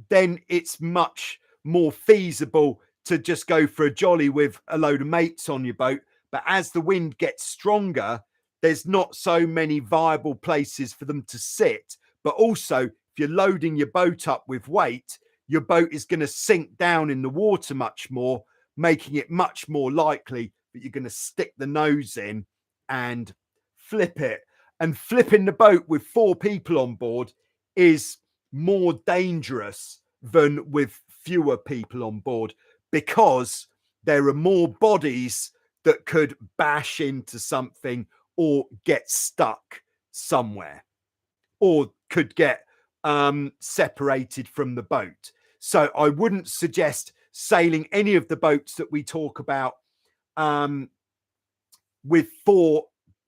then it's much more feasible to just go for a jolly with a load of mates on your boat. But as the wind gets stronger, there's not so many viable places for them to sit. But also, if you're loading your boat up with weight, your boat is going to sink down in the water much more, making it much more likely that you're going to stick the nose in and flip it. And flipping the boat with 4 people on board is more dangerous than with fewer people on board because there are more bodies that could bash into something or get stuck somewhere, or could get separated from the boat. So I wouldn't suggest sailing any of the boats that we talk about with 4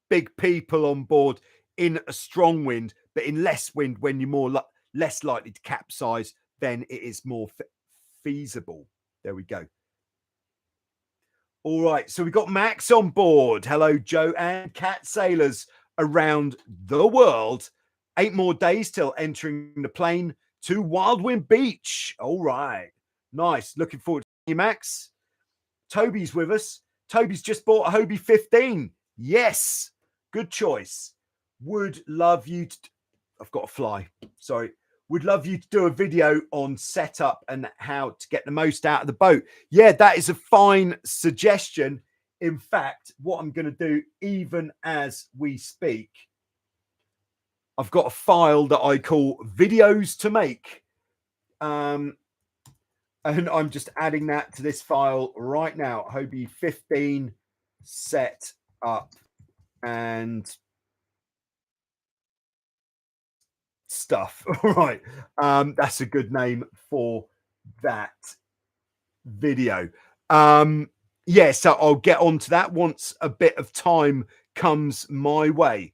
big people on board in a strong wind, but in less wind, when you're less likely to capsize, then it is more feasible. There we go. All right, so we've got Max on board. Hello, Joe and Cat sailors around the world. 8 more days till entering the plane to Wildwind Beach. All right, nice. Looking forward to you, Max. Toby's with us. Toby's just bought a Hobie 15. Yes, good choice. Would love you to... I've got to fly. Sorry. Would love you to do a video on setup and how to get the most out of the boat. Yeah, that is a fine suggestion. In fact, what I'm going to do, even as we speak, I've got a file that I call videos to make. And I'm just adding that to this file right now. Hobie 15 set up and stuff. All right. That's a good name for that video. Yeah, so I'll get onto that once a bit of time comes my way.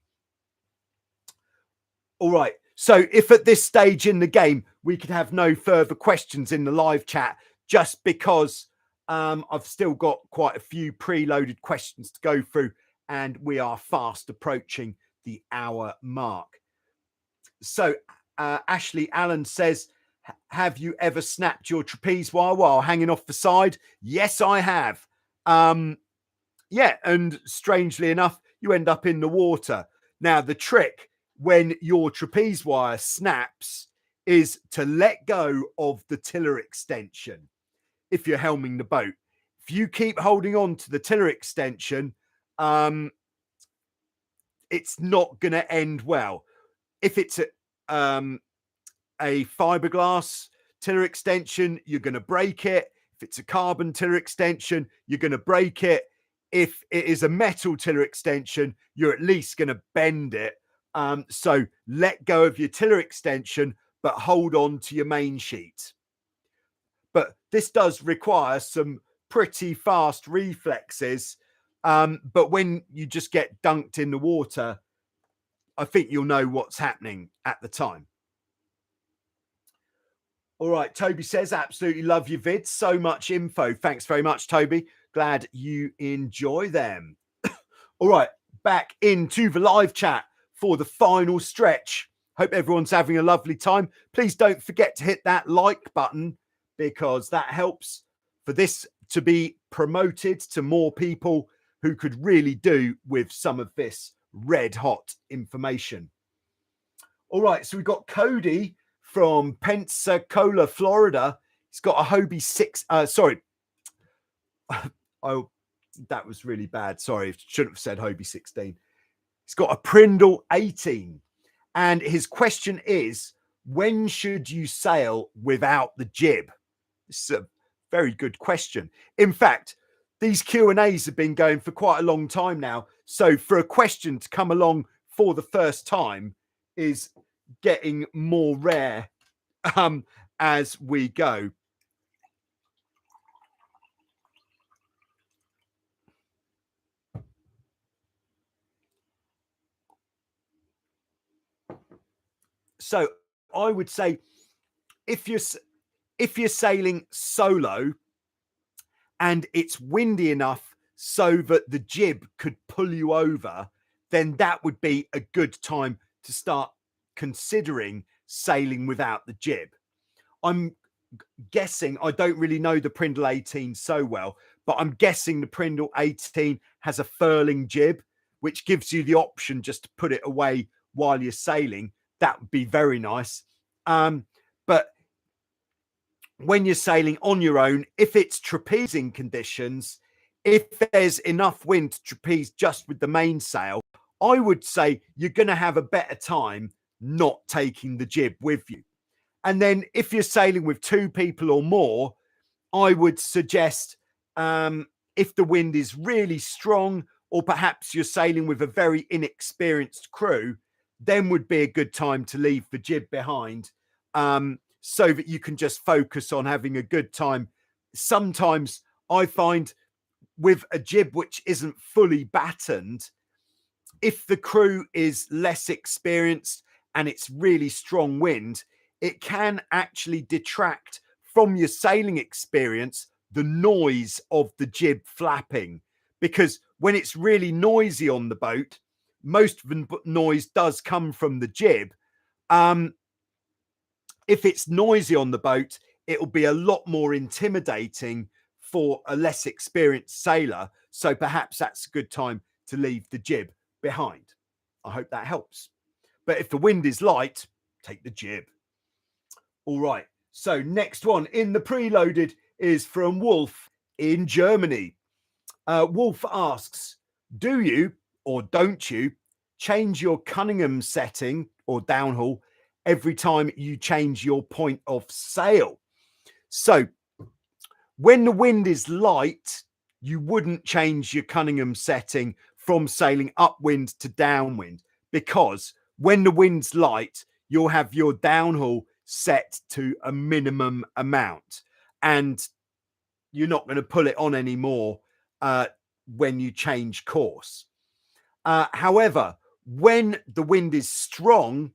All right. So if at this stage in the game we could have no further questions in the live chat, just because I've still got quite a few preloaded questions to go through, and we are fast approaching the hour mark. So Ashley Allen says, have you ever snapped your trapeze wire while hanging off the side? Yes, I have. Yeah, and strangely enough, you end up in the water. Now, the trick when your trapeze wire snaps is to let go of the tiller extension if you're helming the boat. If you keep holding on to the tiller extension, it's not going to end well. If it's a fiberglass tiller extension, you're going to break it. If it's a carbon tiller extension, you're going to break it. If it is a metal tiller extension, you're at least going to bend it. So let go of your tiller extension, but hold on to your main sheet. But this does require some pretty fast reflexes. But when you just get dunked in the water, I think you'll know what's happening at the time. All right, Toby says, absolutely love your vids. So much info. Thanks very much, Toby. Glad you enjoy them. All right, back into the live chat for the final stretch. Hope everyone's having a lovely time. Please don't forget to hit that like button, because that helps for this to be promoted to more people who could really do with some of this red hot information. All right, so we've got Cody from Pensacola, Florida. He's got a Hobie 6. Sorry. Oh, that was really bad. Sorry, shouldn't have said Hobie 16. He's got a Prindle 18. And his question is, when should you sail without the jib? It's a very good question. In fact, these Q&As have been going for quite a long time now. So for a question to come along for the first time is getting more rare as we go. So I would say if you're sailing solo and it's windy enough so that the jib could pull you over, then that would be a good time to start considering sailing without the jib. I'm guessing, I don't really know the Prindle 18 so well, but I'm guessing the Prindle 18 has a furling jib, which gives you the option just to put it away while you're sailing. That would be very nice. But when you're sailing on your own, if it's trapezing conditions, if there's enough wind to trapeze just with the mainsail, I would say you're going to have a better time not taking the jib with you. And then if you're sailing with 2 people or more, I would suggest if the wind is really strong, or perhaps you're sailing with a very inexperienced crew, then would be a good time to leave the jib behind, so that you can just focus on having a good time. Sometimes I find with a jib which isn't fully battened, if the crew is less experienced and it's really strong wind, it can actually detract from your sailing experience the noise of the jib flapping. Because when it's really noisy on the boat, most of the noise does come from the jib. If it's noisy on the boat, it'll be a lot more intimidating for a less experienced sailor. So perhaps that's a good time to leave the jib behind. I hope that helps. But if the wind is light, take the jib. All right. So next one in the preloaded is from Wolf in Germany. Wolf asks, do you or don't you change your Cunningham setting or downhaul every time you change your point of sail? So when the wind is light, you wouldn't change your Cunningham setting from sailing upwind to downwind, because when the wind's light, you'll have your downhaul set to a minimum amount and you're not going to pull it on anymore when you change course. However, when the wind is strong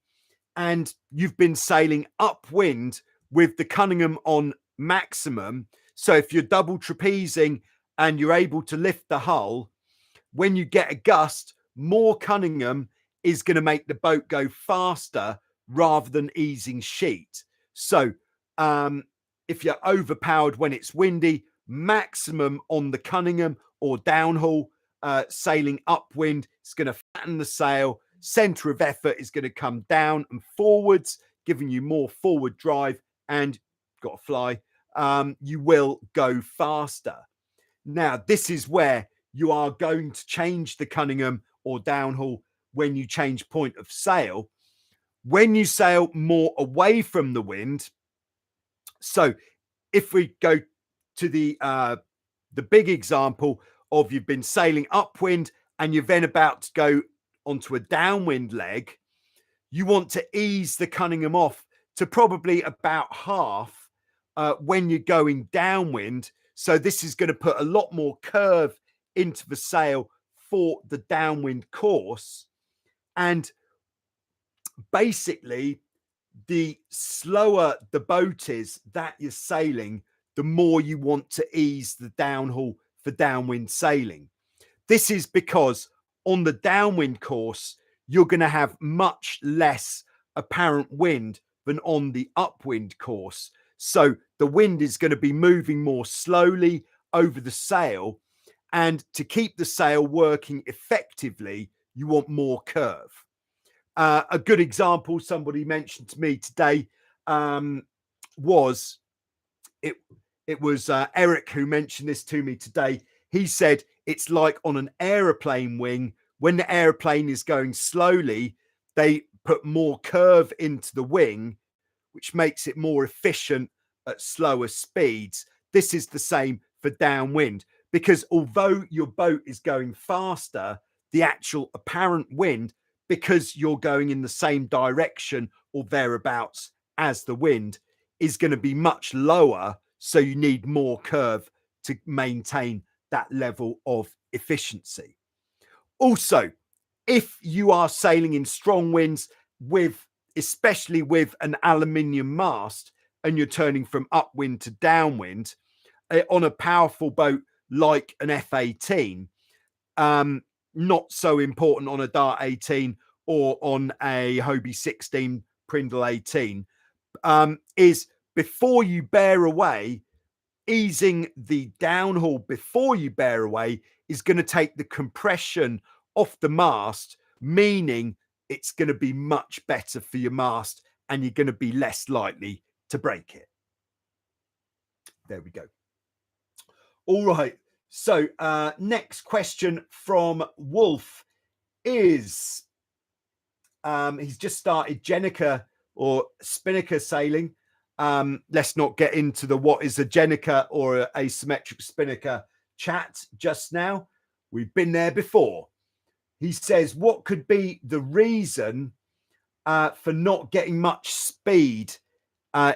and you've been sailing upwind with the Cunningham on maximum, so if you're double trapezing and you're able to lift the hull, when you get a gust, more Cunningham is going to make the boat go faster rather than easing sheet. So if you're overpowered when it's windy, maximum on the Cunningham or downhaul, sailing upwind, it's going to flatten the sail. Center of effort is going to come down and forwards, giving you more forward drive, and got to fly. You will go faster. Now, this is where you are going to change the Cunningham or downhaul when you change point of sail. When you sail more away from the wind, so if we go to the big example of you've been sailing upwind and you're then about to go onto a downwind leg, you want to ease the Cunningham off to probably about half when you're going downwind. So this is going to put a lot more curve into the sail for the downwind course. And basically, the slower the boat is that you're sailing, the more you want to ease the downhaul for downwind sailing. This is because on the downwind course, you're going to have much less apparent wind than on the upwind course. So the wind is going to be moving more slowly over the sail. And to keep the sail working effectively, you want more curve. A good example somebody mentioned to me today was Eric who mentioned this to me today. He said it's like on an aeroplane wing. When the aeroplane is going slowly, they put more curve into the wing, which makes it more efficient at slower speeds. This is the same for downwind, because although your boat is going faster, the actual apparent wind, because you're going in the same direction or thereabouts as the wind, is going to be much lower. So you need more curve to maintain that level of efficiency. Also, if you are sailing in strong winds especially with an aluminium mast, and you're turning from upwind to downwind on a powerful boat like an F18, not so important on a Dart 18 or on a Hobie 16 Prindle 18, is before you bear away, easing the downhaul before you bear away is going to take the compression off the mast, meaning it's going to be much better for your mast and you're going to be less likely to break it. There we go. All right. So next question from Wolf is, he's just started Jenica or spinnaker sailing. Let's not get into the what is a Jenica or a asymmetric spinnaker chat just now. We've been there before. He says, what could be the reason for not getting much speed,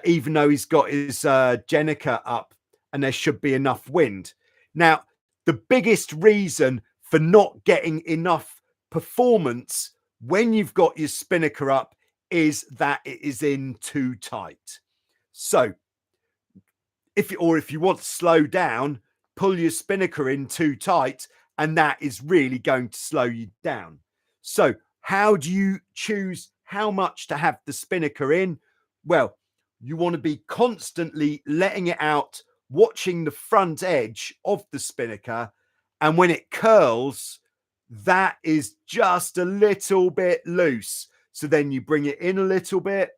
even though he's got his Jenica up and there should be enough wind. Now, the biggest reason for not getting enough performance when you've got your spinnaker up is that it is in too tight. So if you want to slow down, pull your spinnaker in too tight, and that is really going to slow you down. So how do you choose how much to have the spinnaker in? Well, you want to be constantly letting it out, watching the front edge of the spinnaker, and when it curls, that is just a little bit loose. So then you bring it in a little bit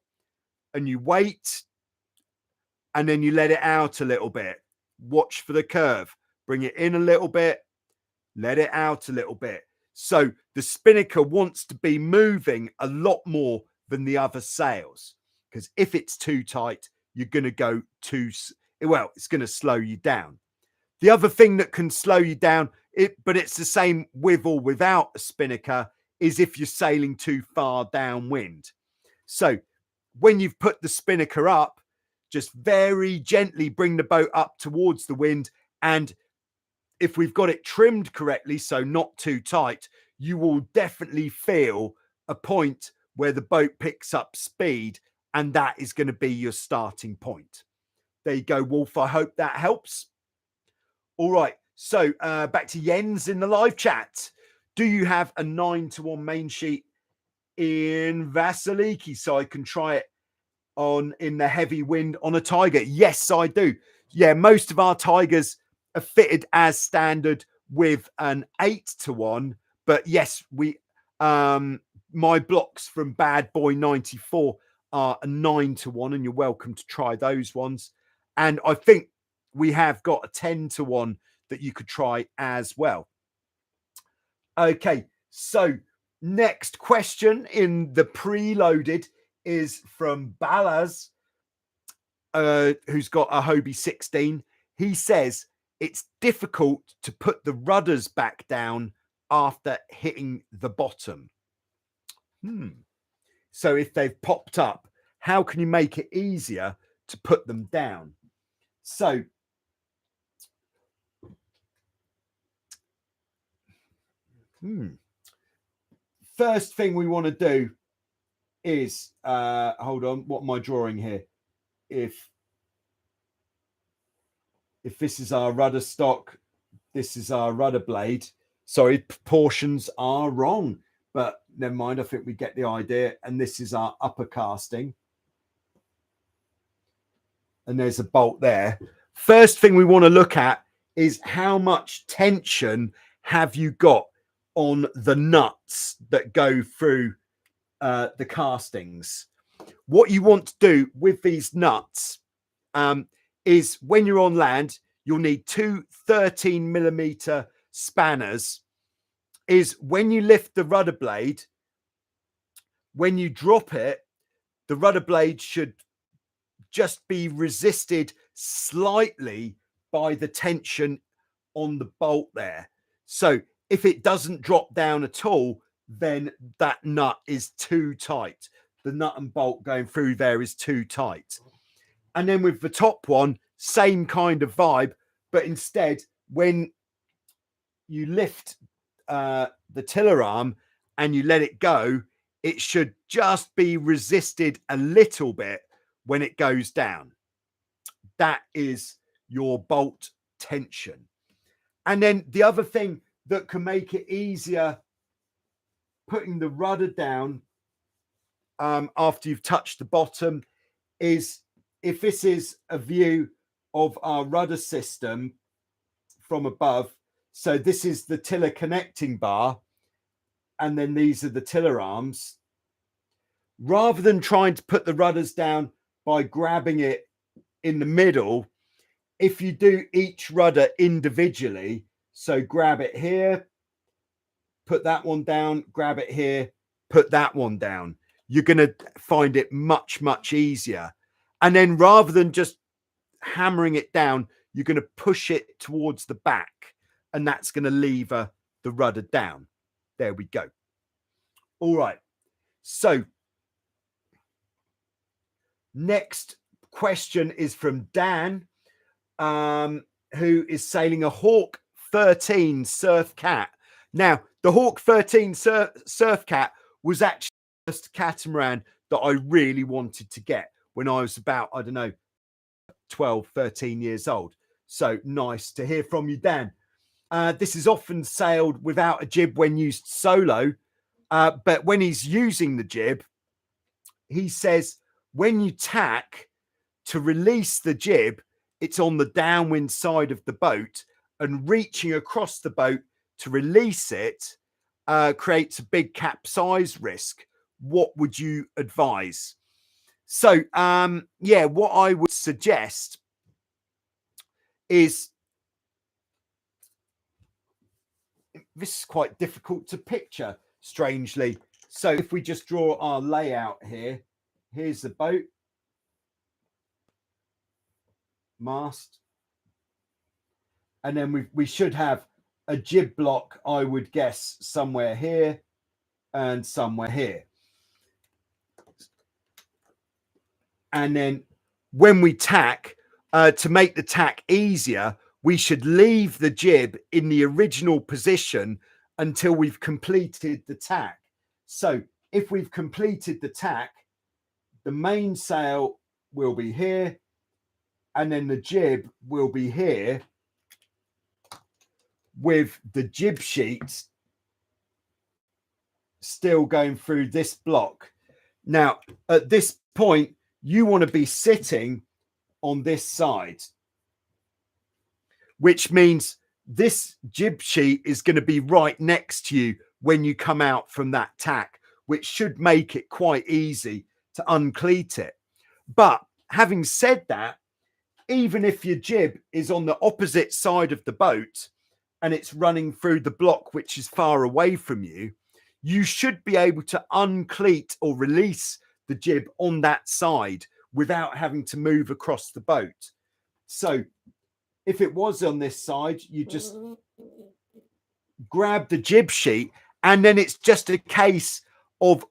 and you wait, and then you let it out a little bit. Watch for the curve. Bring it in a little bit, let it out a little bit. So the spinnaker wants to be moving a lot more than the other sails, because if it's too tight, you're going to go well, it's going to slow you down. The other thing that can slow you down, but it's the same with or without a spinnaker, is if you're sailing too far downwind. So when you've put the spinnaker up, just very gently bring the boat up towards the wind. And if we've got it trimmed correctly, so not too tight, you will definitely feel a point where the boat picks up speed, and that is going to be your starting point. There you go, Wolf. I hope that helps. All right. So back to Jens in the live chat. Do you have a 9-to-1 main sheet in Vasiliki so I can try it on in the heavy wind on a Tiger? Yes, I do. Yeah, most of our Tigers are fitted as standard with an 8-to-1, but yes, we my blocks from Bad Boy 94 are a 9-to-1, and you're welcome to try those ones. And I think we have got a 10-to-1 that you could try as well. Okay, so next question in the preloaded is from Balaz, who's got a Hobie 16. He says it's difficult to put the rudders back down after hitting the bottom. So if they've popped up, how can you make it easier to put them down? So first thing we want to do is hold on, what am I drawing here? If this is our rudder stock, this is our rudder blade. Sorry, proportions are wrong, but never mind. I think we get the idea. And this is our upper casting. And there's a bolt there. First thing we want to look at is how much tension have you got on the nuts that go through the castings. What you want to do with these nuts is when you're on land, you'll need two 13mm spanners. Is when you lift the rudder blade, when you drop it, the rudder blade should just be resisted slightly by the tension on the bolt there. So if it doesn't drop down at all, then that nut is too tight. The nut and bolt going through there is too tight. And then with the top one, same kind of vibe, but instead when you lift the tiller arm and you let it go, it should just be resisted a little bit when it goes down. That is your bolt tension. And then the other thing that can make it easier putting the rudder down after you've touched the bottom is if this is a view of our rudder system from above. So this is the tiller connecting bar, and then these are the tiller arms. Rather than trying to put the rudders down by grabbing it in the middle, if you do each rudder individually, so grab it here, put that one down, grab it here, put that one down, you're going to find it much, much easier. And then rather than just hammering it down, you're going to push it towards the back, and that's going to lever the rudder down. There we go. All right. So Next question is from Dan, who is sailing a Hawk 13 Surf Cat. Now, the Hawk 13 Surf Cat was actually the first catamaran that I really wanted to get when I was about, I don't know, 12, 13 years old. So nice to hear from you, Dan. This is often sailed without a jib when used solo, but when he's using the jib, he says when you tack to release the jib, it's on the downwind side of the boat, and reaching across the boat to release it creates a big capsize risk. What would you advise? So, yeah, what I would suggest is, this is quite difficult to picture, strangely. So if we just draw our layout here, here's the boat, mast, and then we should have a jib block, I would guess, somewhere here and somewhere here. And then when we tack, to make the tack easier, we should leave the jib in the original position until we've completed the tack. So if we've completed the tack, the mainsail will be here, and then the jib will be here, with the jib sheet still going through this block. Now, at this point, you want to be sitting on this side, which means this jib sheet is going to be right next to you when you come out from that tack, which should make it quite easy to uncleat it. But having said that, even if your jib is on the opposite side of the boat and it's running through the block which is far away from you, you should be able to uncleat or release the jib on that side without having to move across the boat. So if it was on this side, you just grab the jib sheet, and then it's just a case of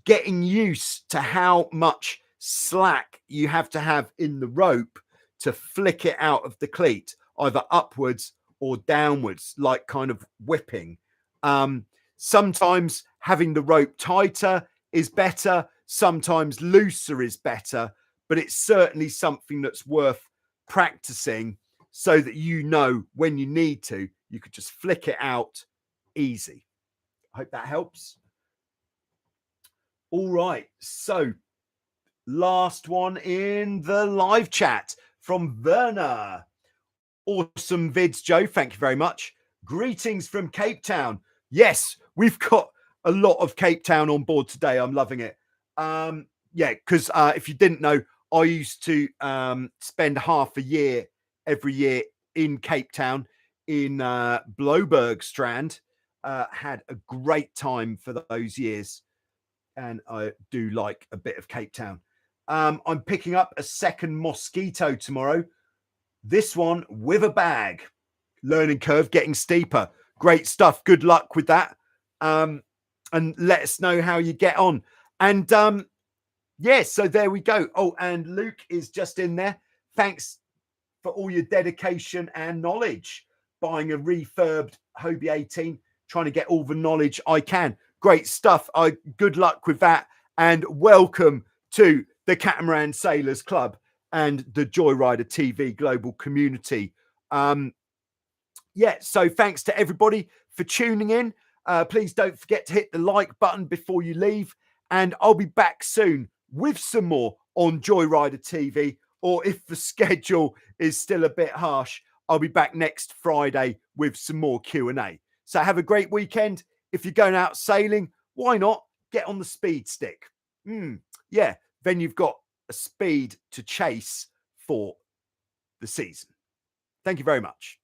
getting used to how much slack you have to have in the rope to flick it out of the cleat, either upwards or downwards, like kind of whipping. Sometimes having the rope tighter is better, sometimes looser is better, but it's certainly something that's worth practicing so that you know when you need to, you could just flick it out easy. I hope that helps. All right, so last one in the live chat from Werner. Awesome vids, Joe. Thank you very much. Greetings from Cape Town. Yes, we've got a lot of Cape Town on board today. I'm loving it. Yeah, because if you didn't know, I used to spend half a year every year in Cape Town in Bloberg Strand. Had a great time for those years, and I do like a bit of Cape Town. I'm picking up a second Mosquito tomorrow. This one with a bag. Learning curve getting steeper. Great stuff. Good luck with that. And let us know how you get on. And yeah, so there we go. Oh, and Luke is just in there. Thanks for all your dedication and knowledge. Buying a refurbed Hobie 18, trying to get all the knowledge I can. Great stuff. Good luck with that. And welcome to the Catamaran Sailors Club and the Joyrider TV global community. Yeah, so thanks to everybody for tuning in. Please don't forget to hit the like button before you leave. And I'll be back soon with some more on Joyrider TV. Or if the schedule is still a bit harsh, I'll be back next Friday with some more Q&A. So have a great weekend. If you're going out sailing, why not get on the speed stick? Yeah, then you've got a speed to chase for the season. Thank you very much.